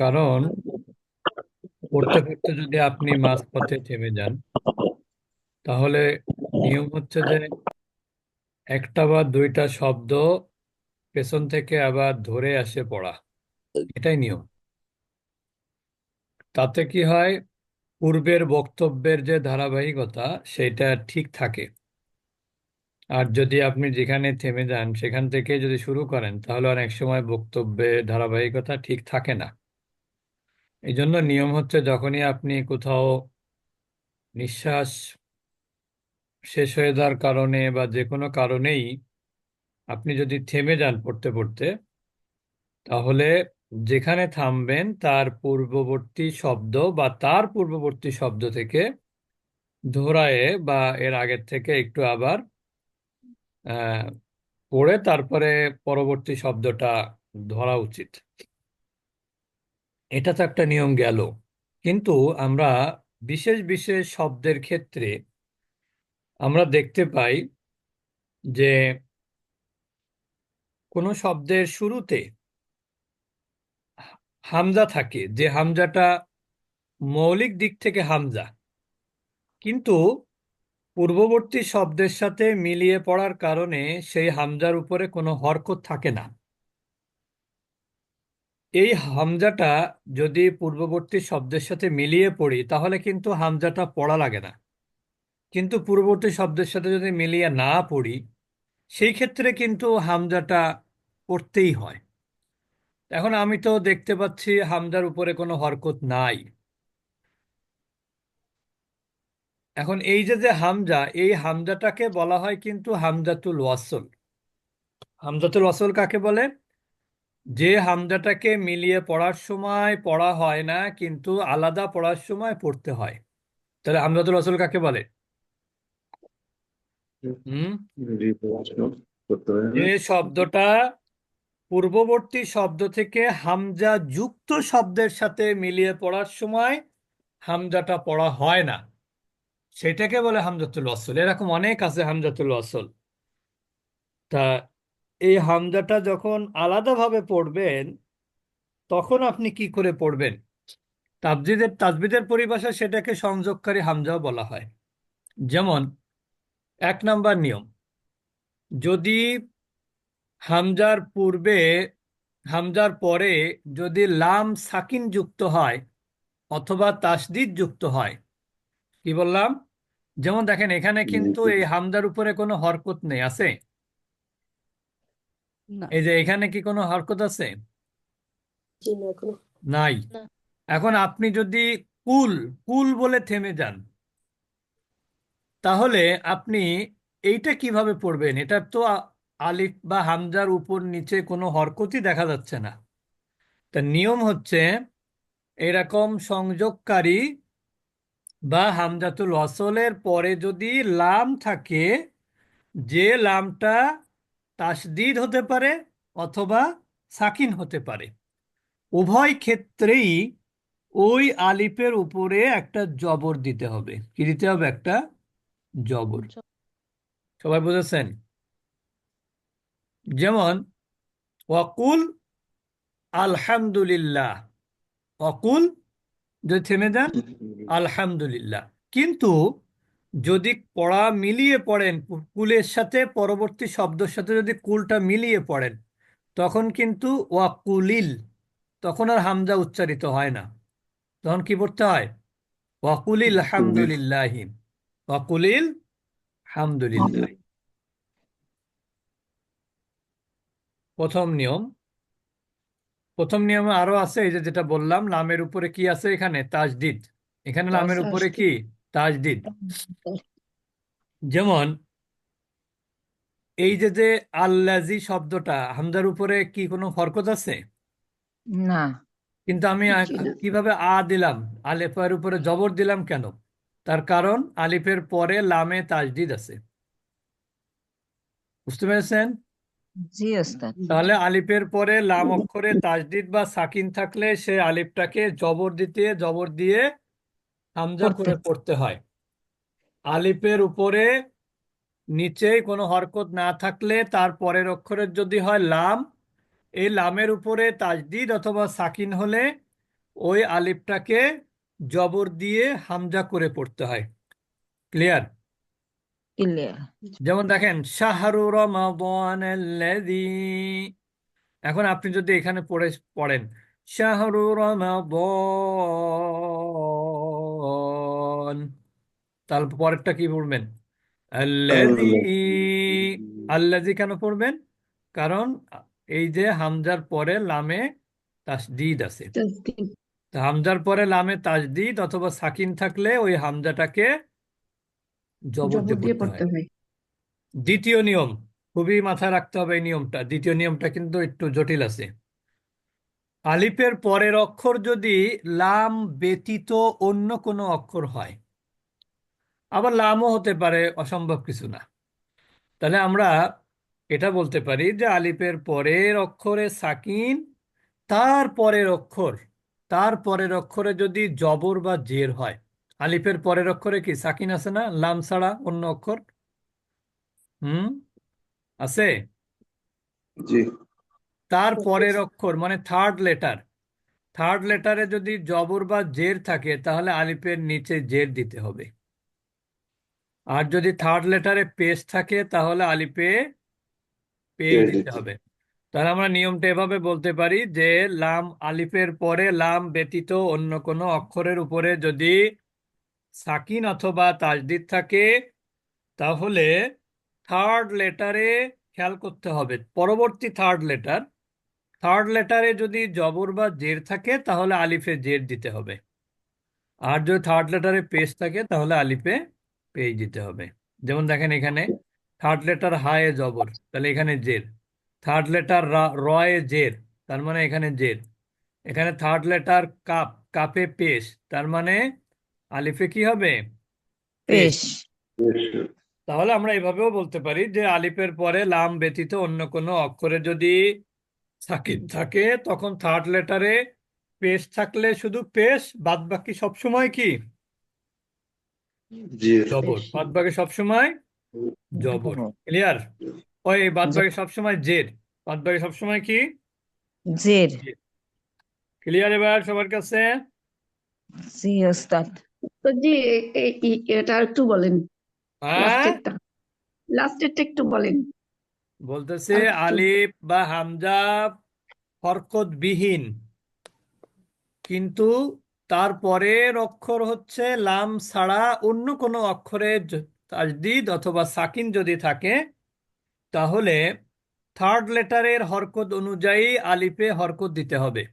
কারণ পড়তে পড়তে যদি আপনি মাঝপথে থেমে যান, তাহলে নিয়ম হচ্ছে যে একটা বা দুইটা শব্দ পেছন থেকে আবার ধরে আসে পড়া। এটাই নিয়ম। তাতে কি হয়, পূর্বের বক্তব্যের যে ধারাবাহিকতা সেটা ঠিক থাকে। আর যদি আপনি যেখানে থেমে যান সেখান থেকে যদি শুরু করেন, তাহলে অনেক সময় বক্তব্যের ধারাবাহিকতা ঠিক থাকে না। এই জন্য নিয়ম হচ্ছে, যখনই আপনি কোথাও নিঃশ্বাস শেষ হয়ে যাওয়ার কারণে বা যে কোনো কারণেই আপনি যদি থেমে যান পড়তে পড়তে, তাহলে যেখানে থামবেন তার পূর্ববর্তী শব্দ বা তার পূর্ববর্তী শব্দ থেকে ধরায়ে বা এর আগের থেকে একটু আবার আহ, পড়ে তারপরে পরবর্তী শব্দটা ধরা উচিত। এটা তো একটা নিয়ম গেল। কিন্তু আমরা বিশেষ বিশেষ শব্দের ক্ষেত্রে আমরা দেখতে পাই যে কোনো শব্দের শুরুতে হামজা থাকে, যে হামজাটা মৌলিক দিক থেকে হামজা, কিন্তু পূর্ববর্তী শব্দের সাথে মিলিয়ে পড়ার কারণে সেই হামজার উপরে কোনো হরকত থাকে না। এই হামজাটা যদি পূর্ববর্তী শব্দের সাথে মিলিয়ে পড়ি, তাহলে কিন্তু হামজাটা পড়া লাগে না। কিন্তু পূর্ববর্তী শব্দের সাথে যদি মিলিয়ে না পড়ি, সেই ক্ষেত্রে কিন্তু হামজাটা পড়তেই হয়। এখন আমি তো দেখতে পাচ্ছি হামজার উপরে কোনো হরকত নাই। এখন এই যে যে হামজা, এই হামজাটাকে বলা হয় কিন্তু হামজাতুল ওয়াসল। হামজাতুল ওয়াসল কাকে বলে? যে হামজাটাকে মিলিয়ে পড়ার সময় পড়া হয় না, কিন্তু আলাদা পড়ার সময় পড়তে হয়। তাহলে হামজাতুল ওয়াসল কাকে বলে? হুম জি, প্রশ্ন করতে পারি যে না। শব্দটা পূর্ববর্তী শব্দ থেকে হামজা যুক্ত শব্দের সাথে মিলিয়ে পড়ার সময় হামজাটা পড়া হয় না, সেটাকে বলে হামজাতুল ওয়াসল। এরকম অনেক আছে হামজাতুল ওয়াসল। তা এই হামজাটা যখন আলাদাভাবে পড়বেন, তখন আপনি কি করে পড়বেন? তাজবিদের পরিভাষায় সেটাকে সংযোগকারী হামজাও বলা হয়। যেমন, 1 নাম্বার নিয়ম, যদি হামজার পূর্বে হামজার পরে যদি লাম সাকিন যুক্ত হয় অথবা তাসদিদ যুক্ত হয়। কি বললাম? যেমন দেখেন, এখানে কিন্তু জি, এই হামজার উপরে কোনো হরকত নেই, আছে? না। এই যে এখানে কি কোনো হরকত আছে? জি না, এখনো নাই। না। এখন আপনি যদি কুল কুল বলে থেমে যান, তাহলে আপনি এইটা কিভাবে পড়বেন? এটা তো আলিফ বা হামজার উপর নিচে কোনো হরকতই দেখা যাচ্ছে না। তা নিয়ম হচ্ছে, এরকম সংযোগকারী বা হামজাতুল ওয়াসলের পরে যদি লাম থাকে, যে লামটা তাসদিদ হতে পারে অথবা সাকিন হতে পারে, উভয় ক্ষেত্রেই ওই আলিফের উপরে একটা জবর দিতে হবে। কি দিতে হবে? একটা জবর। সবাই বুঝেছেন? যেমন, ওয়াকুল আলহামদুলিল্লাহ। অকুল যদি থেমে যান, আলহামদুলিল্লাহ। কিন্তু যদি পড়া মিলিয়ে পড়েন, কুলের সাথে পরবর্তী শব্দের সাথে যদি কুলটা মিলিয়ে পড়েন, তখন কিন্তু ওয়াকুলিল, তখন আর হামজা উচ্চারিত হয় না। তখন কি পড়তে হয়? ওয়াকুলিল জি। হামদুলিল্লাহি। ওয়াকুলিল হামদুলিল্লাহ। প্রথম নিয়ম। প্রথম নিয়মে আরো আছে, এই যে যেটা বললাম, লামের উপরে কি আছে? এখানে তাজদিদ। এখানে লামের উপরে কি? তাজদিদ। যেমন, এই যে যে আল্লাজি শব্দটা, হামজার উপরে কি কোনো হরকত আছে? না। কিন্তু আমি জি না। কিভাবে দিলাম? আলিফের উপরে জবর দিলাম কেন? তার কারণ আলিফের পরে লামে তাজদিদ আছে। বুঝতে পেরেছেন? জি ওস্তাদ। তাহলে আলিফের পরে লাম অক্ষরে তাজদিদ বা সাকিন থাকলে সে আলিফটাকে জবর দিয়ে হামজা পড়তে করে পড়তে হয়। আলিফের উপরে নিচে কোনো হরকত না থাকলে তার পরের অক্ষরের যদি হয় লাম, এই লামের উপরে তাজদিদ অথবা সাকিন হলে ওই আলিফটাকে জবর দিয়ে হামজা করে পড়তে হয়। ক্লিয়ার? ক্লিয়ার। যেমন দেখেন শাহরু রমাদানাল্লাযী, এখন আপনি যদি এখানে পড়েন শাহরু রমাদান, তাহলে পরেরটা কি পড়বেন? আল্লাযী। আল্লাযী কেন পড়বেন? কারণ এই যে হামজার পরে লামে তাসদীদ আছে। তো হামজার পরে লামে তাসদীদ অথবা সাকিন থাকলে ওই হামজাটাকে জবর জবর দিয়ে দিয়ে পড়তে হয়। পড়তে হয়। দ্বিতীয় নিয়ম, খুবই মাথায় রাখতে হবে এই নিয়মটা। দ্বিতীয় নিয়মটা কিন্তু একটু জটিল আছে। আলিফের পরের অক্ষর যদি লাম ব্যতীত অন্য কোনো অক্ষর হয়, আবার লামও হতে পারে, অসম্ভব কিছু না, তাহলে আমরা এটা বলতে পারি যে আলিফের পরের অক্ষরে সাকিন, তার পরের অক্ষর, তার পরের অক্ষরে যদি জবর বা জের হয়। আলিফের পরের অক্ষরে কি সাকিন আছে না, লাম ছাড়া অন্য অক্ষর? হুম, আছে। জি। তার পরের অক্ষর মানে থার্ড লেটার, থার্ড লেটারে যদি জবর বা জের থাকে তাহলে আলিফের নিচে জের দিতে হবে। আর যদি থার্ড লেটারে পেশ থাকে তাহলে আলিফে পেশ ছেড়ে দিতে দিচ্ছি। হবে। তাহলে আমরা নিয়মটা এভাবে বলতে পারি যে লাম, আলিফের পরে লাম ব্যতীত অন্য কোনো অক্ষরের উপরে যদি সাকিন অথবা তাজদিদ থাকে তাহলে থার্ড লেটারে খেয়াল করতে হবে, পরবর্তী থার্ড লেটার, থার্ড লেটারে যদি জবর বা জের থাকে তাহলে আলিফে জের দিতে হবে। আর যদি থার্ড লেটারে পেশ থাকে তাহলে আলিফে পেশ দিতে হবে। যেমন দেখেন এখানে থার্ড লেটার হায়ে জবর, তাহলে এখানে জের। থার্ড লেটার রয়ে জের, তার মানে এখানে জের। এখানে থার্ড লেটার কাপ, কাপে পেশ, তার মানে আলিফে কি হবে? পেশ। পেশ। তাহলে আমরা এভাবেও বলতে পারি যে আলিফের পরে লাম ব্যতীত অন্য কোনো অক্ষরে যদি সাকিন থাকে তখন থার্ড লেটারে পেশ থাকলে শুধু পেশ, বাদ বাকি সবসময় কি জি। জবর, বাদ বাকি সবসময় জবর। জবর। ক্লিয়ার? ওই বাদ বাকি সবসময় জের, বাদ বাকি সবসময় কি জের। ক্লিয়ার এবার সবার কাছে? জি ওস্তাদ। তো জি, এটা একটু বলেন, হ্যাঁ, লাস্টেরটা, লাস্টেরটা একটু বলেন বলতেছে আর একটু। আলিফ বা হামজা হরকত বিহীন, কিন্তু তার পরের অক্ষর হচ্ছে লাম ছাড়া অন্য কোনো অক্ষরে তাজদিদ অথবা সাকিন যদি থাকে তাহলে থার্ড লেটারের হরকত অনুযায়ী আলিফে হরকত দিতে হবে।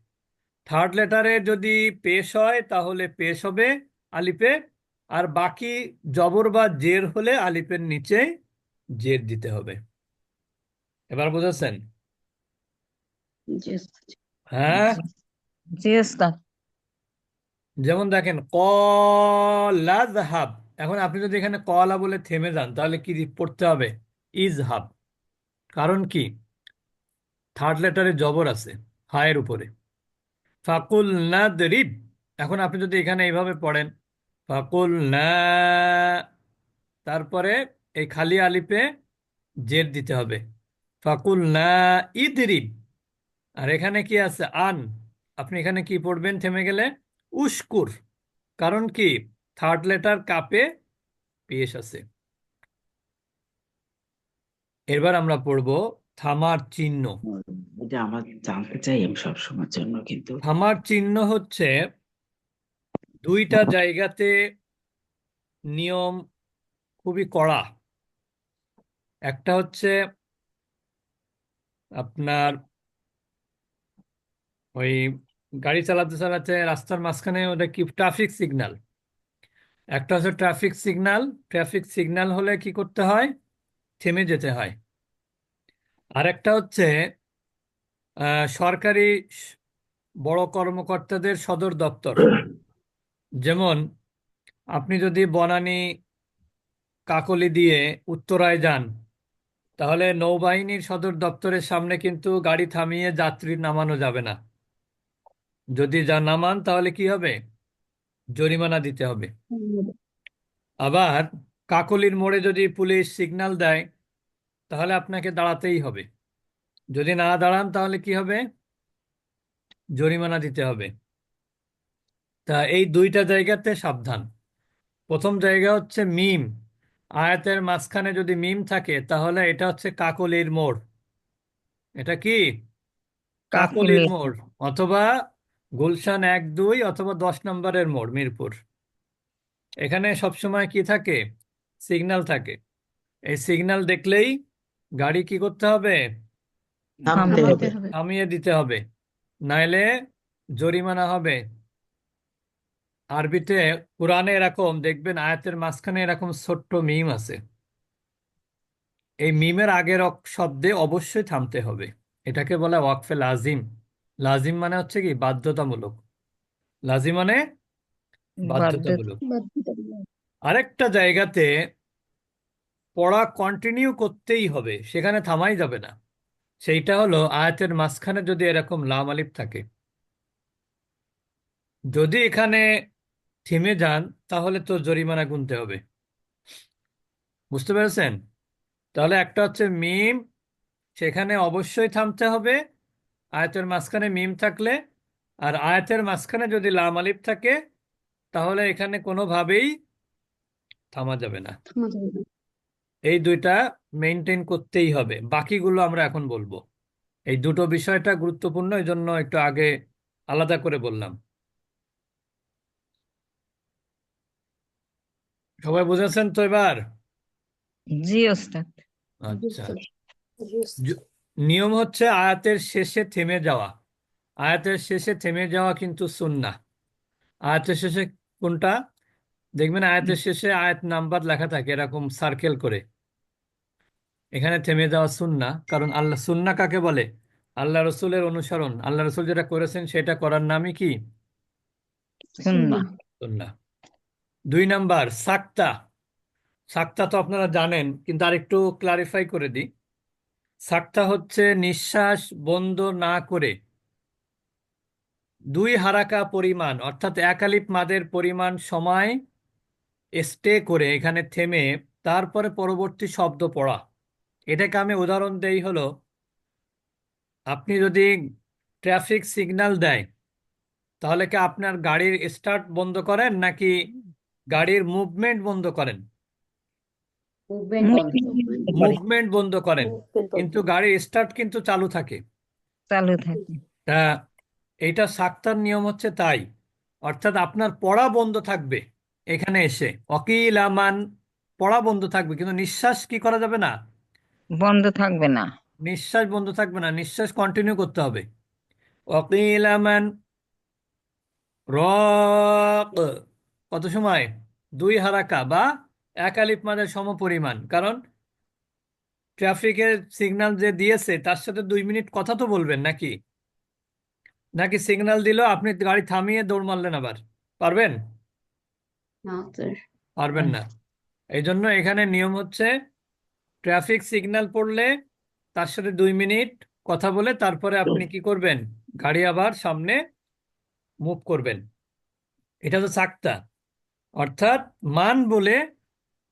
থার্ড লেটারে যদি পেশ হয় তাহলে পেশ হবে আলিফে, আর বাকি জবর বা জের হলে আলিফের নিচে জের দিতে হবে। এবার বুঝেছেন? জি, হ্যাঁ। জি। জি ওস্তাদ। যেমন দেখেন কলা যাহাব, এখন আপনি যদি এখানে কলা বলে থেমে যান তাহলে কি পড়তে হবে? ইজহাব। কারণ কি? থার্ড লেটারে জবর আছে হায়ের উপরে। ফাকুল না দরিব, এখন আপনি যদি এখানে এইভাবে পড়েন ফাকুল না, তারপরে এই খালি আলিফে জের দিতে হবে ফাকুল না ইদরিব। আর এখানে কি আছে আন, আপনি এখানে কি পড়বেন থেমে গেলে? উস্কুর। কারণ কি? থার্ড লেটার কাপে পেশ আছে। এবার আমরা পড়ব থামার চিহ্ন। এটা আমার জানতে চাই আমি সবসময়ের জন্য, কিন্তু থামার চিহ্ন হচ্ছে দুইটা জায়গাতে নিয়ম খুবই কড়া। একটা হচ্ছে আপনার ওই গাড়ি চালাতে চালাতে রাস্তার মাঝখানে, ওটা কি ট্রাফিক সিগন্যাল, একটা হচ্ছে ট্রাফিক সিগন্যাল। ট্রাফিক সিগন্যাল হলে কি করতে হয়? থেমে যেতে হয়। আর একটা হচ্ছে সরকারি বড় কর্মকর্তাদের সদর দপ্তর। যেমন আপনি যদি বনানী কাকলি দিয়ে উত্তরায় যান তাহলে নৌবাহিনীর সদর দপ্তরের সামনে কিন্তু গাড়ি থামিয়ে যাত্রী নামানো যাবে না। যদি যা নামান তাহলে কি হবে? জরিমানা দিতে হবে। আবার কাকলির মোড়ে যদি পুলিশ সিগন্যাল দেয় তাহলে আপনাকে দাঁড়াতেই হবে। যদি না দাঁড়ান তাহলে কি হবে? জরিমানা দিতে হবে। তা এই দুইটা জায়গাতে সাবধান। প্রথম জায়গা হচ্ছে মিম। আয়াতের মাঝখানে যদি মিম থাকে তাহলে এটা হচ্ছে কাকলির মোড়। এটা কি? কাকলির কাকলি মোড়, অথবা গুলশান 1-2, অথবা 10 নম্বরের মোড় মিরপুর। এখানে সবসময় কি থাকে? সিগন্যাল থাকে। এই সিগন্যাল দেখলেই গাড়ি কি করতে হবে? থামতে থামাতে হবে। হবে। থামিয়ে দিতে হবে, নাইলে জরিমানা হবে। আরবিতে, কোরআনে এরকম দেখবেন আয়াতের মাঝখানে এরকম ছোট্ট মিম আছে। এই মিমের আগের শব্দে অবশ্যই থামতে হবে। এটাকে বলে ওয়াকফে লাজিম। লাজিম মানে হচ্ছে কি? বাধ্যতামূলক। লাজিম মানে বাধ্যতা বাধ্যতামূলক। আরেকটা জায়গাতে পড়া কন্টিনিউ করতেই হবে, সেখানে থামাই যাবে না। সেইটা হলো আয়াতের মাঝখানে যদি এরকম লাম আলিফ থাকে। যদি এখানে থেমে যান তাহলে তো জরিমানা গুনতে হবে। বুঝতে পেরেছেন? তাহলে একটা হচ্ছে মিম, সেখানে অবশ্যই থামতে হবে আয়াতের মাঝখানে মিম থাকলে। আর আয়াতের মাঝখানে যদি লাম আলিফ থাকে তাহলে এখানে কোনোভাবেই থামা যাবে না। থামাতে হবে। এই দুইটা মেনটেন করতেই হবে। বাকিগুলো আমরা এখন বলবো। এই দুটো বিষয়টা গুরুত্বপূর্ণ, এই জন্য একটু আগে আলাদা করে বললাম। সবাই বুঝেছেন তো এবার? জি ওস্তাদ। আচ্ছা। জ- নিয়ম হচ্ছে আয়াতের শেষে থেমে যাওয়া। আয়াতের শেষে থেমে যাওয়া কিন্তু সুন্নাহ। আয়াতের শেষে কোনটা? দেখবেন আয়াতের শেষে আয়াত নাম্বার লেখা থাকে এরকম সার্কেল করে। এখানে থেমে যাওয়া সুন্নাহ, কারণ আল্লাহ, সুন্নাহ কাকে বলে? আল্লাহ রসুলের অনুসরণ। আল্লাহ রসুল যেটা করেছেন সেটা করার নামই কি? সুন্নাহ। সুন্নাহ। 2 নাম্বার, সাক্তা। সাক্তা তো আপনারা জানেন, কিন্তু আরেকটু ক্লারিফাই করে দিই। সাক্তা হচ্ছে নিঃশ্বাস বন্ধ না করে 2 হারাকা পরিমাণ, অর্থাৎ 1 আলিফ মাদের পরিমাণ সময় স্টে করে এখানে থেমে তারপরে পরবর্তী শব্দ পড়া। এটাকে আমি উদাহরণ দেই হলো, আপনি যদি ট্রাফিক সিগন্যাল দেয় তাহলে কি আপনার গাড়ির স্টার্ট বন্ধ করেন নাকি গাড়ির মুভমেন্ট বন্ধ করেন? করে মুভমেন্ট বন্ধ করেন, কিন্তু গাড়ির স্টার্ট কিন্তু চালু থাকে। চালু থাকে। তা এইটা সাক্তার নিয়ম হচ্ছে তাই। অর্থাৎ আপনার পড়া বন্ধ থাকবে এখানে এসে, অকিল আমান, পড়া বন্ধ থাকবে, কিন্তু নিঃশ্বাস কি করা যাবে না? বন্ধ থাকবে না। নিঃশ্বাস বন্ধ থাকবে না, নিঃশ্বাস কন্টিনিউ করতে হবে। অকিল আমান রক, কত সময়? 2 হারাকা বা 1 আলিফ মাদের সমপরিমাণ। কারণ ট্রাফিকের সিগন্যাল যে দিয়েছে তার সাথে 2 মিনিট কথা তো বলবেন নাকি? নাকি সিগন্যাল দিল আপনি গাড়ি থামিয়ে দৌড় মারলেন আবার? পারবেন? না স্যার। পারবেন না। এই জন্য এখানে নিয়ম হচ্ছে ট্রাফিক সিগন্যাল পড়লে তার সাথে 2 মিনিট কথা বলে তারপরে আপনি কি করবেন? গাড়ি আবার সামনে মুভ করবেন। এটা তো সাক্তা। অর্থাৎ মান বলে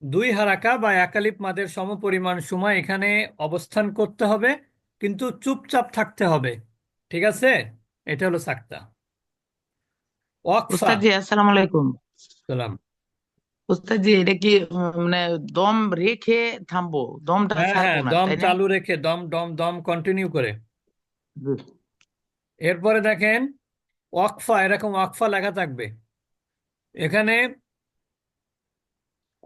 2 হারাকা বা 1 আলিফ মাদের সমপরিমাণ সময় এখানে অবস্থান করতে হবে, কিন্তু চুপচাপ থাকতে হবে। ঠিক আছে? এটা হলো সাক্তা। ওয়াকফা। উস্তাদ জি, আসসালামু আলাইকুম। সালাম। উস্তাদ জি, এটা কি মানে দম রেখে থামবো, দমটা হ্যাঁ হ্যাঁ, ছাড়বো না, দম তাই না? চালু রেখে, দম দম দম কন্টিনিউ করে। জি। এরপরে দেখেন ওয়াকফা, এরকম ওয়াকফা লেখা থাকবে এখানে।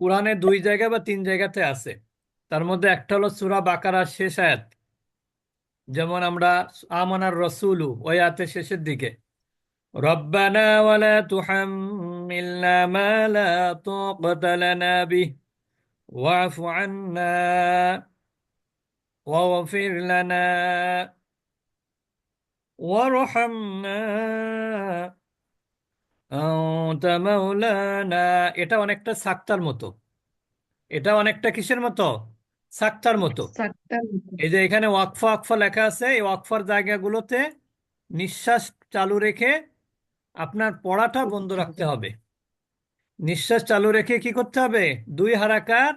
কোরআনে 2 জায়গা বা 3 জায়গাতে আছে। তার মধ্যে একটা হলো সূরা বাকারার শেষ আয়াত, যেমন আমরা আমানার রসুলু, ওই আয়াতের শেষের দিকে রব্বানা ওয়ালা তুহাম্মিলনা মা লা তাকাতা লানা বিহ ওয়াফু আন্না ওয়াগফির লানা ওয়ারহামনা আনতা মাওলানা। এটা অনেকটা সাক্তার মতো। এটা অনেকটা কিসের মতো? সাক্তার মতো। চারটা। এই যে এখানে ওয়াকফা ওয়াকফা লেখা আছে, এই ওয়াকফার জায়গাগুলোতে নিঃশ্বাস চালু রেখে আপনার পড়াটা বন্ধ রাখতে হবে। নিঃশ্বাস চালু রেখে কি করতে হবে? 2 হারাকাত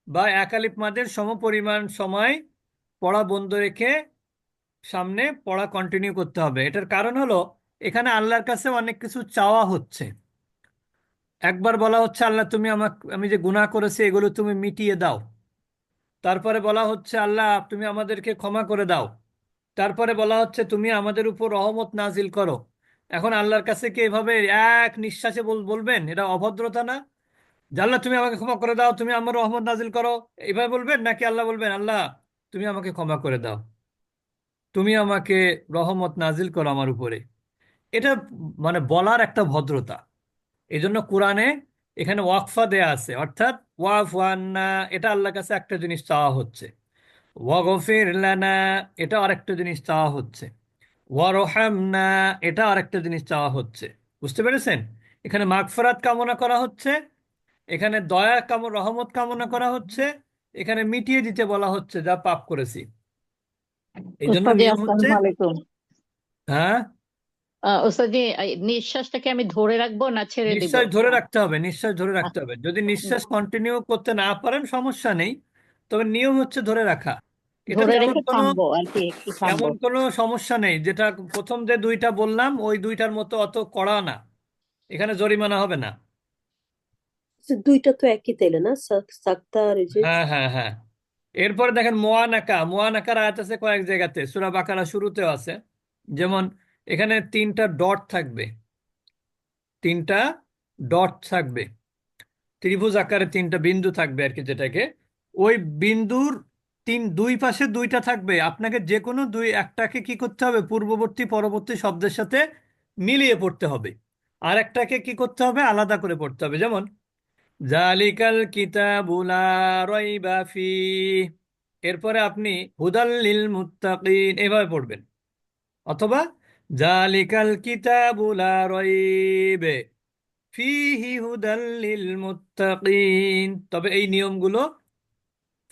বা 1 আলিফ মাদের সমপরিমাণ সময় পড়া বন্ধ রেখে সামনে পড়া কন্টিনিউ করতে হবে। এটার কারণ হলো এখানে আল্লাহর কাছে অনেক কিছু চাওয়া হচ্ছে। একবার বলা হচ্ছে আল্লাহ তুমি আমি যে গুনাহ করেছি এগুলো তুমি মিটিয়ে দাও। তারপরে বলা হচ্ছে আল্লাহ তুমি আমাদেরকে ক্ষমা করে দাও। তারপরে বলা হচ্ছে তুমি আমাদের উপর রহমত নাজিল করো। এখন আল্লাহর কাছে কি এভাবে এক নিঃশ্বাসে বলবেন? এটা অভদ্রতা না? যে আল্লাহ তুমি আমাকে ক্ষমা করে দাও, তুমি আমার রহমত নাজিল করো, এইভাবে বলবেন? নাকি আল্লাহ বলবেন আল্লাহ তুমি আমাকে ক্ষমা করে দাও, তুমি আমাকে রহমত নাজিল করো আমার উপরে? এটা মানে বলার একটা ভদ্রতা। এই জন্য কোরআনে এখানে ওয়াকফা দেয়া আছে, অর্থাৎ ওয়াফ ওয়ান্না, এটা আল্লাহর কাছে একটা জিনিস চাওয়া হচ্ছে। ওয়াগফির লানা, এটা আরেকটা জিনিস চাওয়া হচ্ছে। ওয়ারহামনা, এটা আরেকটা জিনিস চাওয়া হচ্ছে। বুঝতে পেরেছেন? এখানে মাগফিরাত কামনা করা হচ্ছে, এখানে দয়া রহমত কামনা করা হচ্ছে, এখানে মিটিয়ে দিতে বলা হচ্ছে যা পাপ করেছি। এই জন্য ওস্তাদ জি, নিয়ম হচ্ছে, আসসালামু আলাইকুম। হ্যাঁ, ওস্তাদ জি, এই নিঃশ্বাসটাকে আমি ধরে রাখবো না ছেড়ে দিব? নিঃশ্বাস ধরে রাখতে হবে, নিঃশ্বাস ধরে আহ, রাখতে হবে। যদি নিঃশ্বাস কন্টিনিউ করতে না পারেন সমস্যা নেই, তবে নিয়ম হচ্ছে ধরে রাখা। এটাতে ধরে রেখে থামবো আর কি, একটু থামবো। এমন কোনো সমস্যা নেই। যেটা প্রথম যে দুইটা বললাম ওই দুইটার মতো অত কড়া না, এখানে জরিমানা হবে না। দুইটা তো একই তাইলে না, সাক্তা আর এই যে। হ্যাঁ হ্যাঁ হ্যাঁ। এরপরে দেখেন মোয়ানাকা, মোয়ানাকার আয়াত আছে কয়েক জায়গাতে, সূরা বাকারা শুরুতেও আছে। যেমন এখানে তিনটা ডট থাকবে, তিনটা ডট থাকবে, ত্রিভুজ আকারে তিনটা বিন্দু থাকবে আর কি, যেটাকে ওই বিন্দুর দুই পাশে দুইটা থাকবে। আপনাকে যে কোনো একটাকে কি করতে হবে? পূর্ববর্তী পরবর্তী শব্দের সাথে মিলিয়ে পড়তে হবে, আর একটাকে কি করতে হবে? আলাদা করে পড়তে হবে। যেমন জালিকাল কিতাবু লা রাইবা ফীহ, এরপরে আপনি হুদাল লিল মুত্তাকিন এভাবে পড়বেন। অথবা জালিকাল কিতাবু লা রাইবা ফীহি হুদাল লিল মুত্তাকিন। তবে এই নিয়মগুলো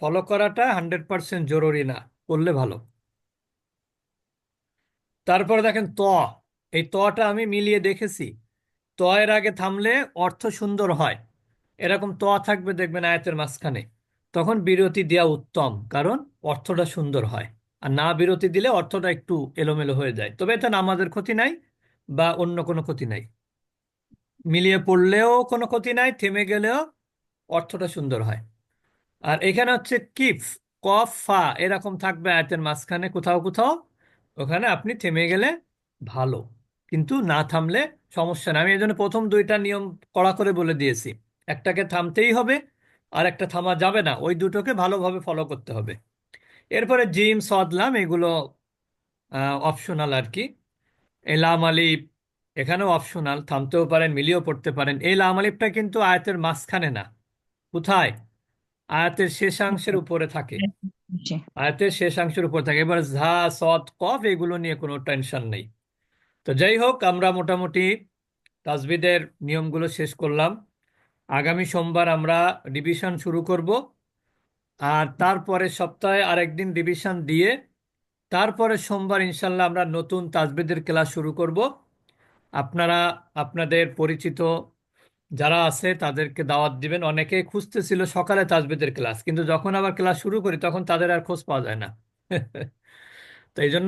ফলো করাটা 100% জরুরি না, করলে ভালো। তারপরে দেখেন এই তটা আমি মিলিয়ে দেখেছি। এর আগে থামলে অর্থ সুন্দর হয়। এরকম থাকবে দেখবেন আয়াতের মাঝখানে, তখন বিরতি দেওয়া উত্তম, কারণ অর্থটা সুন্দর হয়। আর না বিরতি দিলে অর্থটা একটু এলোমেলো হয়ে যায়। তবে এটা নামাজের ক্ষতি নাই বা অন্য কোনো ক্ষতি নাই, মিলিয়ে পড়লেও কোনো ক্ষতি নাই, থেমে গেলেও অর্থটা সুন্দর হয়। আর এখানে হচ্ছে কিফ, কফ ফা এরকম থাকবে আয়াতের মাঝখানে কোথাও কোথাও, ওখানে আপনি থেমে গেলে ভালো, কিন্তু না থামলে সমস্যা না। আমি এই জন্য প্রথম দুইটা নিয়ম কড়া করে বলে দিয়েছি, একটাকে থামতেই হবে আর একটা থামা যাবে না, ওই দুটোকে ভালোভাবে ফলো করতে হবে। এরপরে জিম সদলাম এগুলো অপশনাল আর কি। এই লাম আলিফ এখানেও অপশনাল, থামতেও পারেন মিলিয়েও পড়তে পারেন। এই লাম আলিফটা কিন্তু আয়াতের মাঝখানে না, কোথায়? আয়াতের শেষাংশের উপরে থাকে, জি। আয়াতের শেষাংশের উপর থাকে। এবার ঝা সদ কফ এগুলো নিয়ে কোনো টেনশন নেই। তো যাই হোক, আমরা মোটামুটি তাজবিদের নিয়মগুলো শেষ করলাম। আগামী সোমবার আমরা রিভিশন শুরু করব, আর তারপরে সপ্তাহে আরেকদিন রিভিশন দিয়ে তারপরে সোমবার ইনশাল্লাহ আমরা নতুন তাজবিদের ক্লাস শুরু করব। আপনারা আপনাদের পরিচিত যারা আছে তাদেরকে দাওয়াত দিবেন। অনেকে খুঁজতেছিল সকালে তাজবিদের ক্লাস, কিন্তু যখন আবার ক্লাস শুরু করি তখন তাদের আর খোঁজ পাওয়া যায় না। তো এই জন্য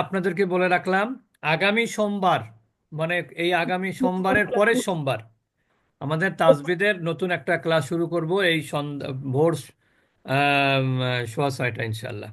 আপনাদেরকে বলে রাখলাম, আগামী সোমবার মানে এই আগামী সোমবারের পরের সোমবার আমাদের তাজবিদের নতুন একটা ক্লাস শুরু করব, এই সন্ধ্যা ভোর 6:30 ইনশাল্লাহ।